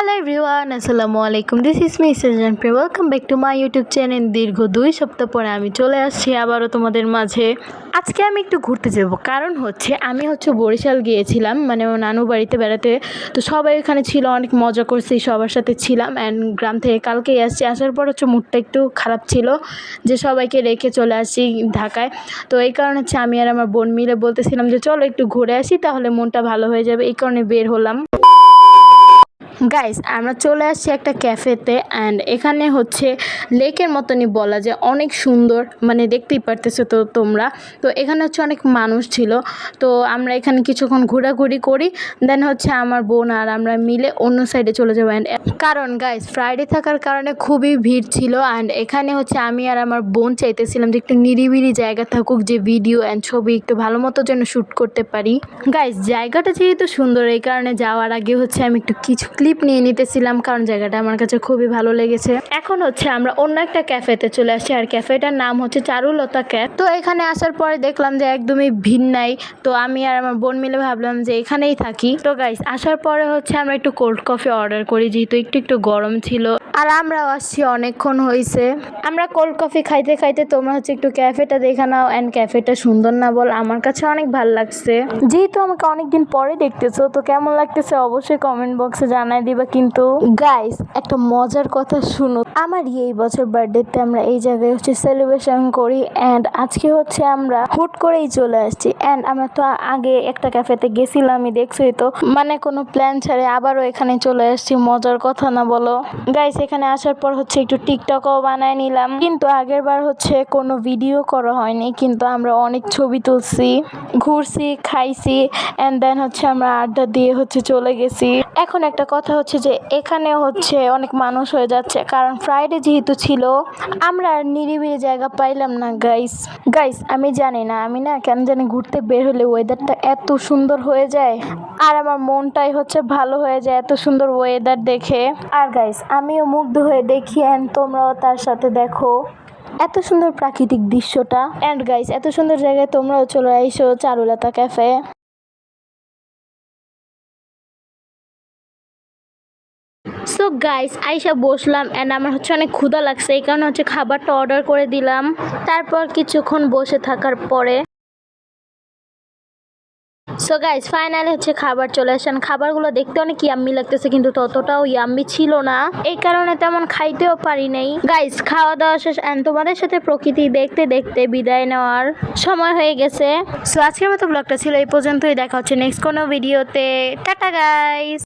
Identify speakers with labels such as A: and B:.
A: Hello everyone, আসসালামু আলাইকুম। This is me Shezan প্রিয়। Welcome back to my YouTube channel. দীর্ঘ 2 সপ্তাহ পরে আমি চলে আসছি আবারও তোমাদের মাঝে। আজকে আমি একটু ঘুরতে যাব, কারণ আমি বরিশাল গিয়েছিলাম, মানে ও নানু বাড়িতে বেড়াতে। তো সবাই ওখানে ছিল, অনেক মজা করছি, সবার সাথে ছিলাম। অ্যান্ড গ্রাম থেকে কালকেই আসছি। আসার পর মুডটা একটু খারাপ ছিল যে সবাইকে রেখে চলে আসছি ঢাকায়। তো এই কারণে আমি আর আমার বোন মিলে বলতেছিলাম যে চলো একটু ঘুরে আসি, তাহলে মনটা ভালো হয়ে যাবে। এই কারণে বের হলাম। গাইস, আমরা চলে আসছি একটা ক্যাফেতে। অ্যান্ড এখানে লেকের মতনই বলা যায়, অনেক সুন্দর, মানে দেখতেই পারতেছো তো তোমরা। তো এখানে অনেক মানুষ ছিল। তো আমরা এখানে কিছুক্ষণ ঘোরাঘুরি করি, দেন আমার বোন আর আমরা মিলে অন্য সাইডে চলে যাবো। অ্যান্ড কারণ গাইস, ফ্রাইডে থাকার কারণে খুবই ভিড় ছিল। অ্যান্ড এখানে আমি আর আমার বোন চাইতেছিলাম যে একটু নিরিবিলি জায়গা থাকুক, যে ভিডিও অ্যান্ড ছবি একটু ভালো মতো যেন শ্যুট করতে পারি। গাইস, জায়গাটা যেহেতু সুন্দর, এই কারণে যাওয়ার আগে আমি একটু কিছু ক্লিপ নিয়ে নিতেছিলাম, কারণ জায়গাটা আমার কাছে খুবই ভালো লেগেছে। এখন আমরা অন্য একটা ক্যাফেতে চলে আসছি, আর ক্যাফেটার নাম চারুলতা ক্যাফ। তো এখানে আসার পরে দেখলাম যে একদমই ভিড় নাই। তো আমি আর আমার বোন মিলে ভাবলাম যে এখানেই থাকি। তো গাইস, আসার পরে আমরা একটু কোল্ড কফি অর্ডার করি, যেহেতু একটু গরম ছিল। আর আমরাও আসছি, অনেকক্ষণ হয়েছে। আমরা কোল্ড কফি খাইতে খাইতে তোমরা একটু ক্যাফেটা দেখে নাও। অ্যান্ড ক্যাফেটা সুন্দর না বল? আমার কাছে অনেক ভালো লাগছে। যেহেতু আমাকে অনেকদিন পরে দেখতেছো, তো কেমন লাগতেছে অবশ্যই কমেন্ট বক্সে জানাই দিবা। কিন্তু গাইস, একটা মজার কথা শুনো। আমার এই বছর বার্থডেতে আমরা এই জায়গায় সেলিব্রেশন করি। অ্যান্ড আজকে আমরা হুট করেই চলে আসছি। অ্যান্ড আমরা তো আগে একটা ক্যাফেতে গেছিলাম, আমি দেখছোই তো, মানে কোনো প্ল্যান ছাড়ে আবারও এখানে চলে আসছি। মজার কথা না বলো? গাইস, এখানে আসার পর একটু টিকটকও বানায় নিলাম, কিন্তু আগের বার কোনো ভিডিও করা হয়নি। কিন্তু আমরা অনেক ছবি তুলছি, ঘুরছি, খাইছি, অ্যান্ড দেন আমরা আড্ডা দিয়ে চলে গেছি। এখন একটা কথা যে এখানে অনেক মানুষ হয়ে যাচ্ছে, কারণ ফ্রাইডে যেহেতু ছিল। আমরা আর নিরিবিলি জায়গা পাইলাম না গাইস। আমি জানি না, আমি না কেন জানি ঘুরতে বের হলে ওয়েদারটা এত সুন্দর হয়ে যায়, আর আমার মনটাই ভালো হয়ে যায় এত সুন্দর ওয়েদার দেখে। আর গাইস, আমিও মুগ্ধ হয়ে দেখি, অ্যান্ড তোমরাও তার সাথে দেখো এত সুন্দর প্রাকৃতিক দৃশ্যটা। অ্যান্ড গাইস, এত সুন্দর জায়গায় তোমরাও চলে আইসো, চারুলতা ক্যাফে। সো গাইস, আইসা বসলাম। অ্যান্ড আমার অনেক ক্ষুধা লাগছে, এই কারণে খাবারটা অর্ডার করে দিলাম। তারপর কিছুক্ষণ বসে থাকার পরে সো গাইস, ফাইনালি খাবার চলে আসেন। খাবারগুলো দেখতে অনেক ইয়াম্মি লাগতেছে, কিন্তু ততটাও ইয়াম্মি ছিল না। এই কারণে তেমন খাইতেও পারি নাই। গাইস, খাওয়া দাওয়া শেষ, অ্যান্ড তোমাদের সাথে প্রকৃতি দেখতে দেখতে বিদায় নেওয়ার সময় হয়ে গেছে। সো আজকের মতো ব্লগটা ছিল এই পর্যন্তই। দেখা হচ্ছে নেক্সট কোনো ভিডিওতে। Tata guys.